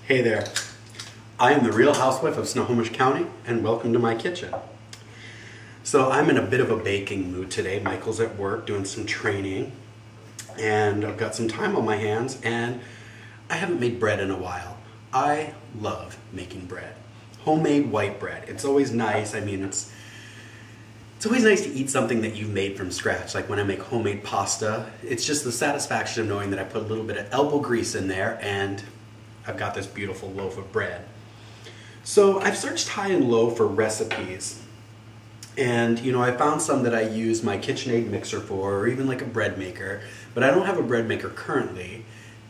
Hey there, I am the real housewife of Snohomish County and welcome to my kitchen. So I'm in a bit of a baking mood today. Michael's at work doing some training and I've got some time on my hands and I haven't made bread in a while. I love making bread. Homemade white bread. It's always nice. I mean, it's always nice to eat something that you've made from scratch. Like when I make homemade pasta, it's just the satisfaction of knowing that I put a little bit of elbow grease in there and I've got this beautiful loaf of bread. So I've searched high and low for recipes. And I found some that I use my KitchenAid mixer for, or even like a bread maker, but I don't have a bread maker currently.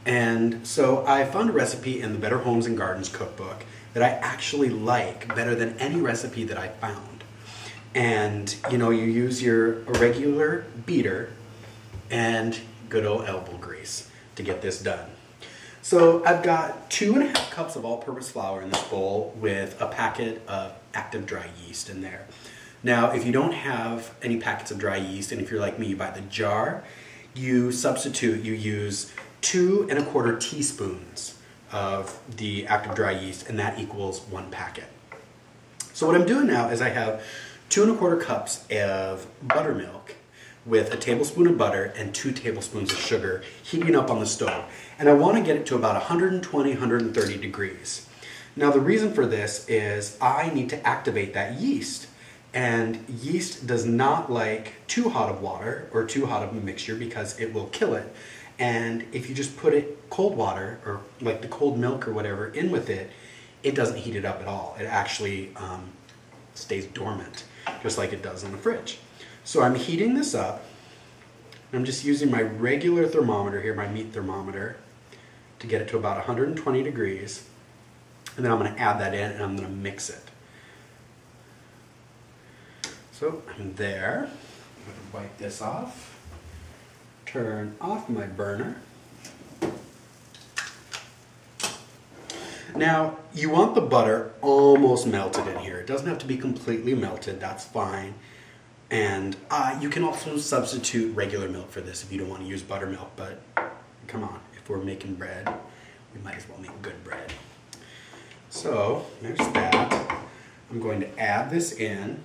And so I found a recipe in the Better Homes and Gardens cookbook that I actually like better than any recipe that I found. And you use your regular beater and good old elbow grease to get this done. So I've got 2.5 cups of all-purpose flour in this bowl with a packet of active dry yeast in there. Now, if you don't have any packets of dry yeast, and if you're like me, you buy the jar, you use 2¼ teaspoons of the active dry yeast, and that equals 1 packet. So what I'm doing now is I have 2¼ cups of buttermilk with a tablespoon of butter and 2 tablespoons of sugar heating up on the stove. And I want to get it to about 120, 130 degrees. Now the reason for this is I need to activate that yeast. And yeast does not like too hot of water or too hot of a mixture because it will kill it. And if you just put it cold water or like the cold milk or whatever in with it, it doesn't heat it up at all. It actually stays dormant, just like it does in the fridge. So I'm heating this up. I'm just using my regular thermometer here, my meat thermometer, to get it to about 120 degrees. And then I'm going to add that in and I'm going to mix it. So I'm there. I'm going to wipe this off. Turn off my burner. Now, you want the butter almost melted in here. It doesn't have to be completely melted, that's fine. And you can also substitute regular milk for this if you don't want to use buttermilk, but come on, if we're making bread, we might as well make good bread. So, there's that. I'm going to add this in.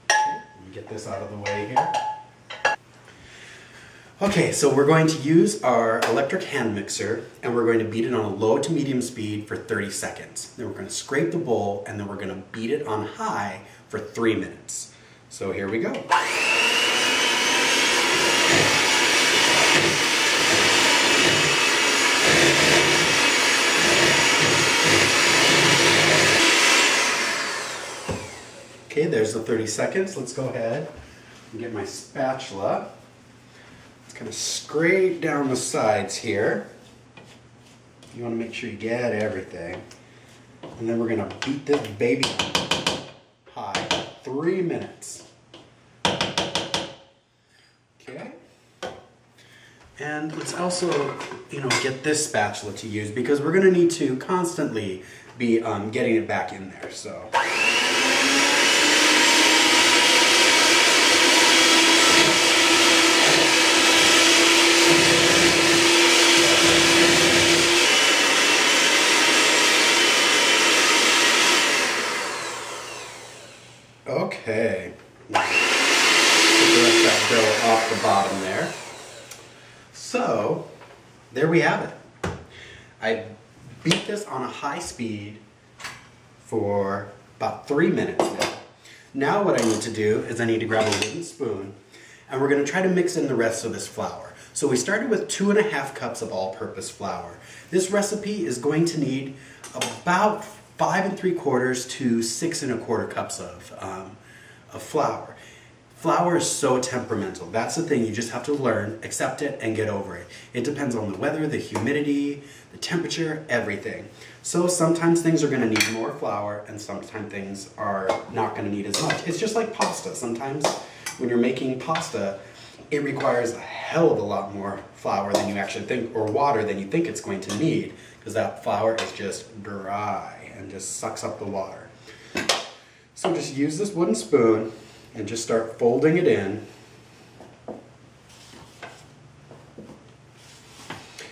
Let me get this out of the way here. Okay, so we're going to use our electric hand mixer and we're going to beat it on a low to medium speed for 30 seconds. Then we're going to scrape the bowl and then we're going to beat it on high for 3 minutes. So here we go. Okay, there's the 30 seconds. Let's go ahead and get my spatula. Kind of scrape down the sides here. You want to make sure you get everything. And then we're going to beat this baby high. 3 minutes. Okay. And let's also, get this spatula to use because we're going to need to constantly be getting it back in there. So. Okay, get the rest of that dough off the bottom there. So, there we have it. I beat this on a high speed for about 3 minutes now. Now what I need to do is I need to grab a wooden spoon and we're going to try to mix in the rest of this flour. So we started with 2.5 cups of all-purpose flour. This recipe is going to need about 5 3/4 to 6 1/4 cups of flour. Flour is so temperamental. That's the thing. You just have to learn, accept it, and get over it. It depends on the weather, the humidity, the temperature, everything. So sometimes things are going to need more flour, and sometimes things are not going to need as much. It's just like pasta. Sometimes when you're making pasta, it requires a hell of a lot more flour than you actually think, or water than you think it's going to need, because that flour is just dry and just sucks up the water. So just use this wooden spoon and just start folding it in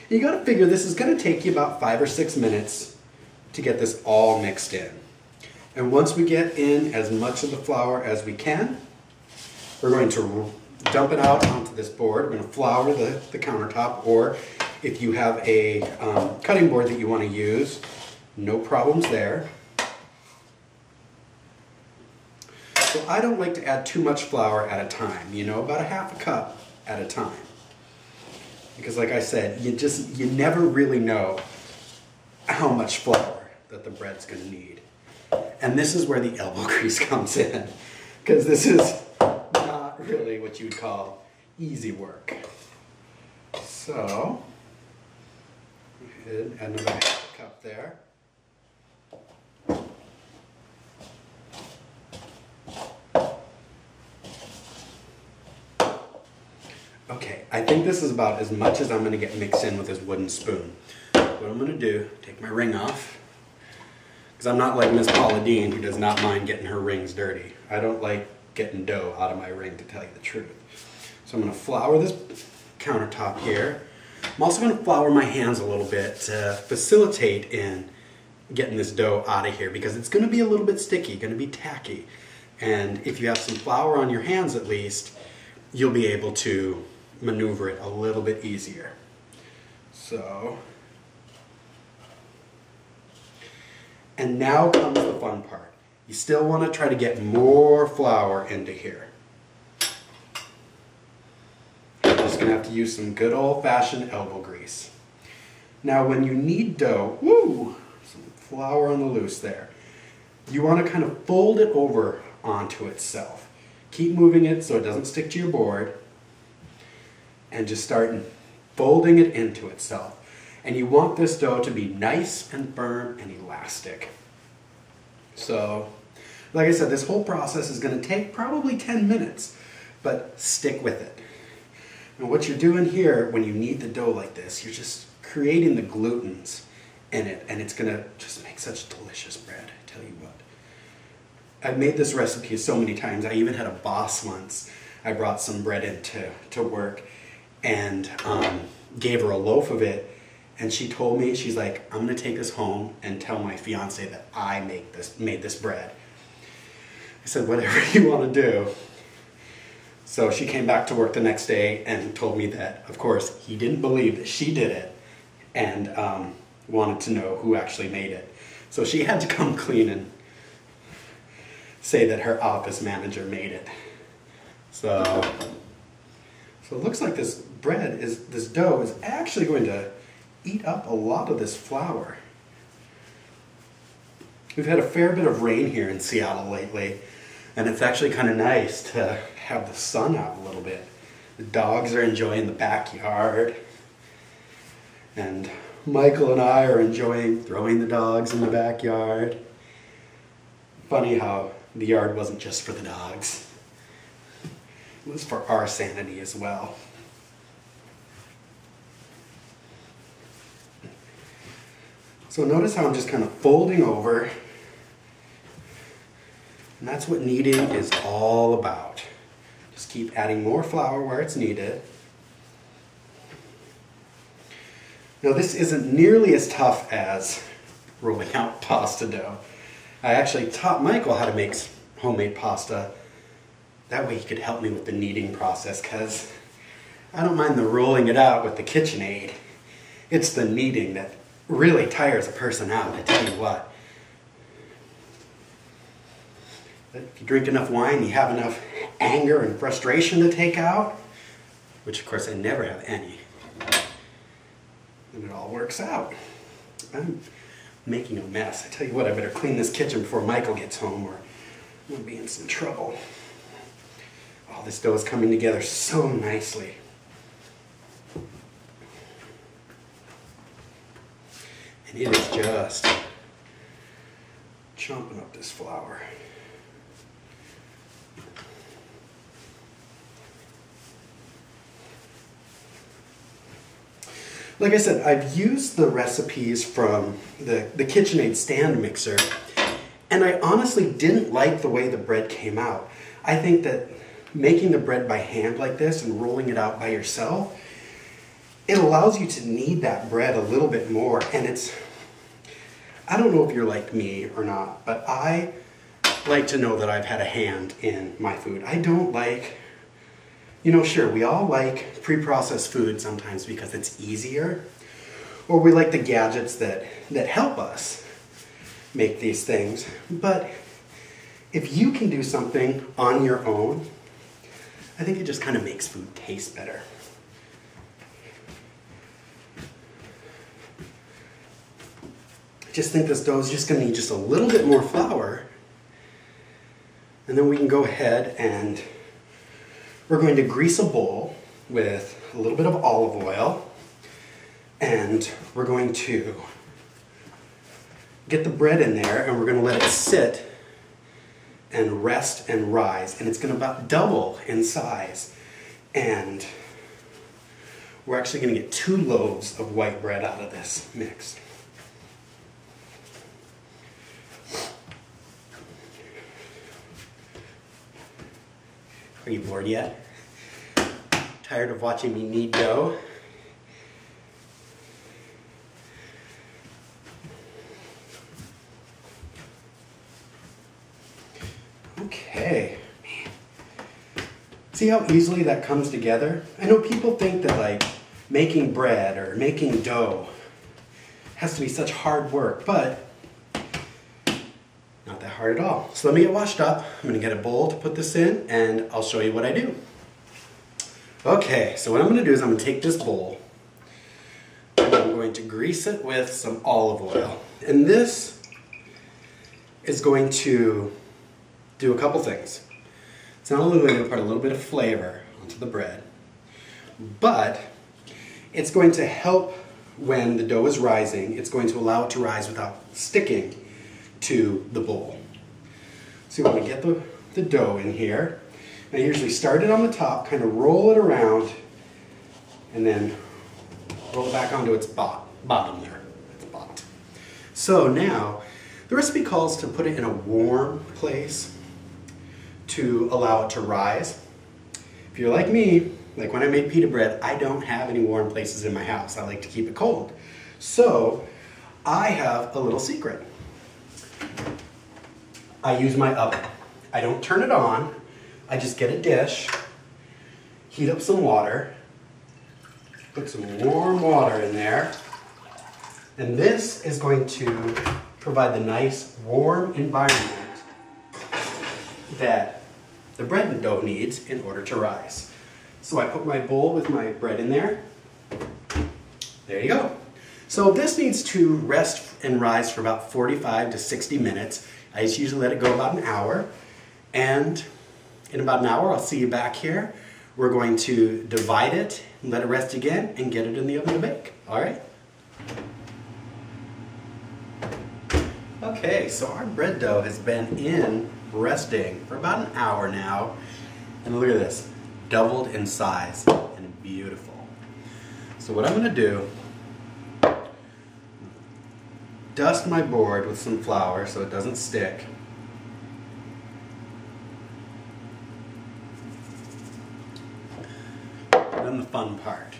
You got to figure this is going to take you about 5 or 6 minutes to get this all mixed in. And once we get in as much of the flour as we can, we're going to dump it out onto this board. We're going to flour the countertop, or if you have a cutting board that you want to use, no problems there. So I don't like to add too much flour at a time, you know, about a half a cup at a time. Because like I said, you never really know how much flour that the bread's going to need. And this is where the elbow grease comes in, because this is not really what you would call easy work. So, go ahead and add another half a cup there. Okay, I think this is about as much as I'm going to get mixed in with this wooden spoon. What I'm going to do, take my ring off, because I'm not like Miss Paula Deen, who does not mind getting her rings dirty. I don't like getting dough out of my ring, to tell you the truth. So I'm going to flour this countertop here. I'm also going to flour my hands a little bit to facilitate in getting this dough out of here, because it's going to be a little bit sticky, going to be tacky. And if you have some flour on your hands at least, you'll be able to maneuver it a little bit easier. So, and now comes the fun part. You still want to try to get more flour into here. You're just going to have to use some good old-fashioned elbow grease. Now when you knead dough, woo, some flour on the loose there, you want to kind of fold it over onto itself. Keep moving it so it doesn't stick to your board, and just start folding it into itself. And you want this dough to be nice and firm and elastic. So, like I said, this whole process is going to take probably 10 minutes, but stick with it. And what you're doing here, when you knead the dough like this, you're just creating the glutens in it, and it's going to just make such delicious bread, I tell you what. I've made this recipe so many times. I even had a boss once. I brought some bread in to work and gave her a loaf of it, and she told me, she's like, I'm going to take this home and tell my fiance that I made this bread. I said, whatever you want to do. So she came back to work the next day and told me that, of course, he didn't believe that she did it, and wanted to know who actually made it. So she had to come clean and say that her office manager made it. So it looks like this dough is actually going to eat up a lot of this flour. We've had a fair bit of rain here in Seattle lately, and it's actually kind of nice to have the sun out a little bit. The dogs are enjoying the backyard, and Michael and I are enjoying throwing the dogs in the backyard. Funny how the yard wasn't just for the dogs. It was for our sanity as well. So notice how I'm just kind of folding over. And that's what kneading is all about. Just keep adding more flour where it's needed. Now this isn't nearly as tough as rolling out pasta dough. I actually taught Michael how to make homemade pasta. That way he could help me with the kneading process, because I don't mind the rolling it out with the KitchenAid. It's the kneading that really tires a person out, I tell you what. But if you drink enough wine, you have enough anger and frustration to take out, which of course I never have any, and it all works out. I'm making a mess. I tell you what, I better clean this kitchen before Michael gets home, or I'm going to be in some trouble. Oh, this dough is coming together so nicely. And it is just chomping up this flour. Like I said, I've used the recipes from the KitchenAid stand mixer, and I honestly didn't like the way the bread came out. I think that making the bread by hand like this and rolling it out by yourself, it allows you to knead that bread a little bit more. And I don't know if you're like me or not, but I like to know that I've had a hand in my food. I don't like, sure, we all like pre-processed food sometimes because it's easier, or we like the gadgets that help us make these things. But if you can do something on your own, I think it just kind of makes food taste better. I just think this dough is just going to need just a little bit more flour. And then we can go ahead and we're going to grease a bowl with a little bit of olive oil. And we're going to get the bread in there and we're going to let it sit and rest and rise. And it's going to about double in size. And we're actually going to get 2 loaves of white bread out of this mix. Are you bored yet? Tired of watching me knead dough? Okay. See how easily that comes together? I know people think that like making bread or making dough has to be such hard work, but not that hard at all. So let me get washed up. I'm gonna get a bowl to put this in and I'll show you what I do. Okay, so what I'm gonna do is I'm gonna take this bowl and I'm going to grease it with some olive oil. And this is going to do a couple things. It's not only going to put a little bit of flavor onto the bread, but it's going to help when the dough is rising. It's going to allow it to rise without sticking to the bowl. So you want to get the dough in here. I usually start it on the top, kind of roll it around, and then roll it back onto its bottom there. Its bottom. So now, the recipe calls to put it in a warm place to allow it to rise. If you're like me, like when I made pita bread, I don't have any warm places in my house. I like to keep it cold. So I have a little secret. I use my oven. I don't turn it on. I just get a dish, heat up some water, put some warm water in there, and this is going to provide the nice warm environment that the bread and dough needs in order to rise. So I put my bowl with my bread in there. There you go. So this needs to rest and rise for about 45 to 60 minutes. I just usually let it go about an hour. And in about an hour, I'll see you back here. We're going to divide it, let it rest again, and get it in the oven to bake. All right? Okay, so our bread dough has been in resting for about an hour now. And look at this, doubled in size and beautiful. So what I'm gonna do, dust my board with some flour so it doesn't stick. And then the fun part,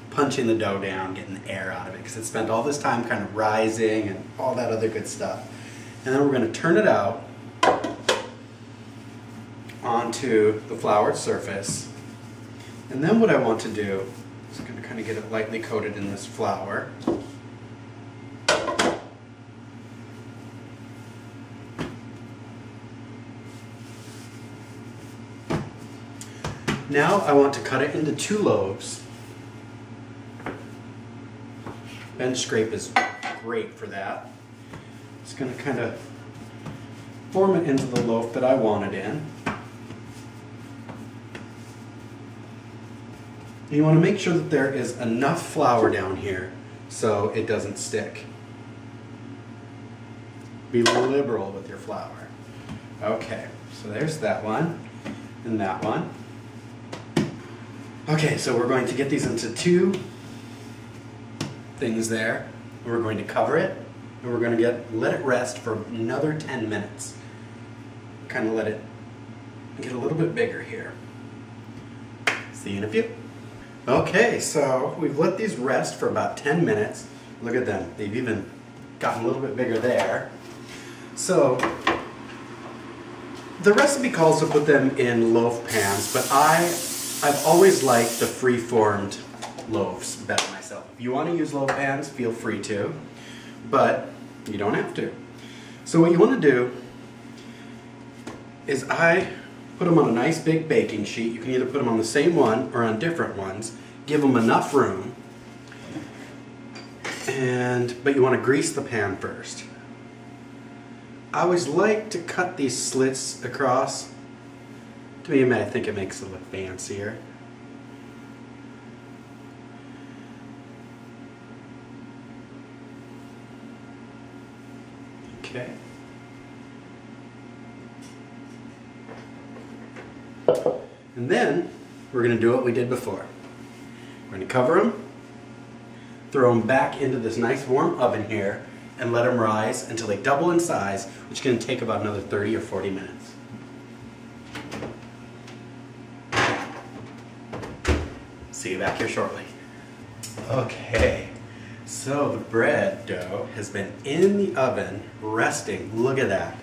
punching the dough down, getting the air out of it, because it spent all this time kind of rising and all that other good stuff. And then we're going to turn it out onto the floured surface. And then what I want to do is I'm going to kind of get it lightly coated in this flour. Now I want to cut it into 2 loaves. Bench scrape is great for that. Just going to kind of form it into the loaf that I want it in. You want to make sure that there is enough flour down here so it doesn't stick. Be liberal with your flour. Okay, so there's that one and that one. Okay, so we're going to get these into 2 things there. And we're going to cover it, and we're going to let it rest for another 10 minutes. Kind of let it get a little bit bigger here. See you in a few. Okay, so we've let these rest for about 10 minutes. Look at them. They've even gotten a little bit bigger there. So the recipe calls to put them in loaf pans, but I've always liked the free-formed loaves better myself. If you want to use loaf pans, feel free to, but you don't have to. So what you want to do is I put them on a nice big baking sheet. You can either put them on the same one or on different ones. Give them enough room, but you want to grease the pan first. I always like to cut these slits across. To me, I think it makes it look fancier. Okay. And then we're going to do what we did before. We're going to cover them, throw them back into this nice warm oven here, and let them rise until they double in size, which is going to take about another 30 or 40 minutes. See you back here shortly. Okay, so the bread dough has been in the oven resting, look at that,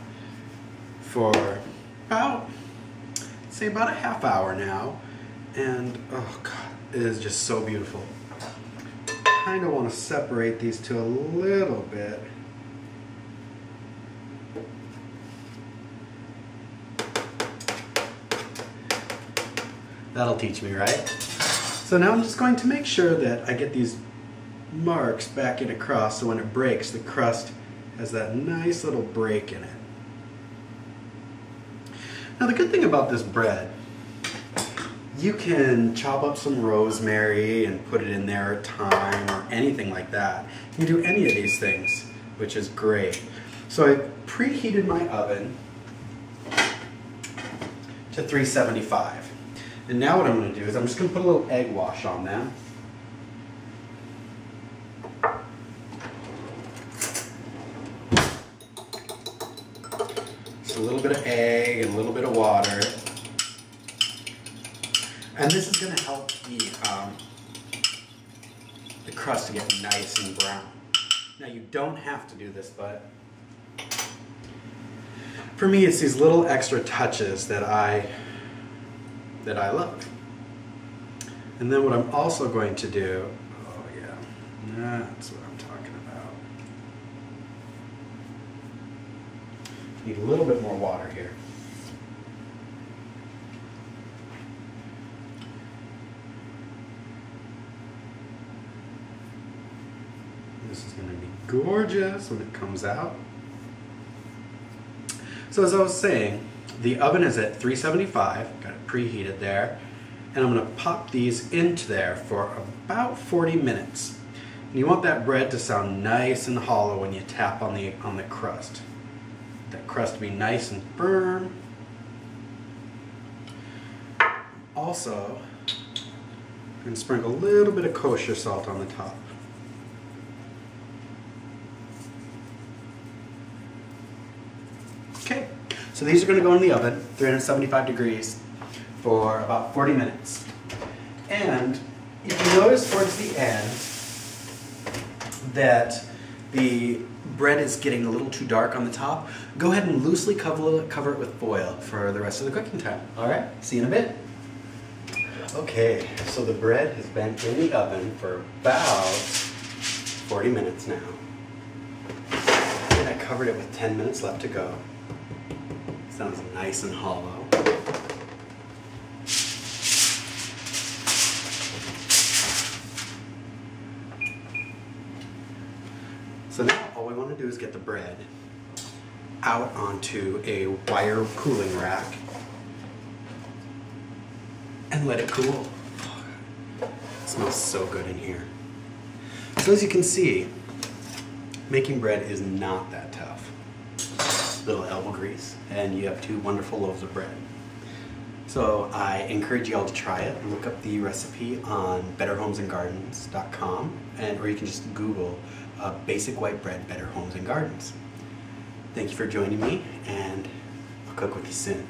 for about a half hour now, and oh god, it is just so beautiful. Kind of want to separate these two a little bit. That'll teach me, right? So now I'm just going to make sure that I get these marks back in across, so when it breaks, the crust has that nice little break in it. Now the good thing about this bread, you can chop up some rosemary and put it in there at thyme or anything like that. You can do any of these things, which is great. So I preheated my oven to 375. And now what I'm going to do is I'm just going to put a little egg wash on them. Just a little bit of egg and a little bit of water. And this is going to help the crust to get nice and brown. Now you don't have to do this, but for me it's these little extra touches that I love. And then what I'm also going to do, oh yeah, that's what I'm talking about. Need a little bit more water here. This is going to be gorgeous when it comes out. So as I was saying, the oven is at 375, got it preheated there, and I'm going to pop these into there for about 40 minutes. And you want that bread to sound nice and hollow when you tap on the crust. That crust to be nice and firm. Also, I'm going to sprinkle a little bit of kosher salt on the top. Okay, so these are going to go in the oven, 375 degrees, for about 40 minutes. And if you notice towards the end that the bread is getting a little too dark on the top, go ahead and loosely cover it with foil for the rest of the cooking time. Alright, see you in a bit. Okay, so the bread has been in the oven for about 40 minutes now. And I covered it with 10 minutes left to go. Sounds nice and hollow. So now all we want to do is get the bread out onto a wire cooling rack and let it cool. It smells so good in here. So as you can see, making bread is not that tough. Little elbow grease, and you have two wonderful loaves of bread. So I encourage you all to try it. Look up the recipe on betterhomesandgardens.com, or you can just Google basic white bread, Better Homes and Gardens. Thank you for joining me, and I'll cook with you soon.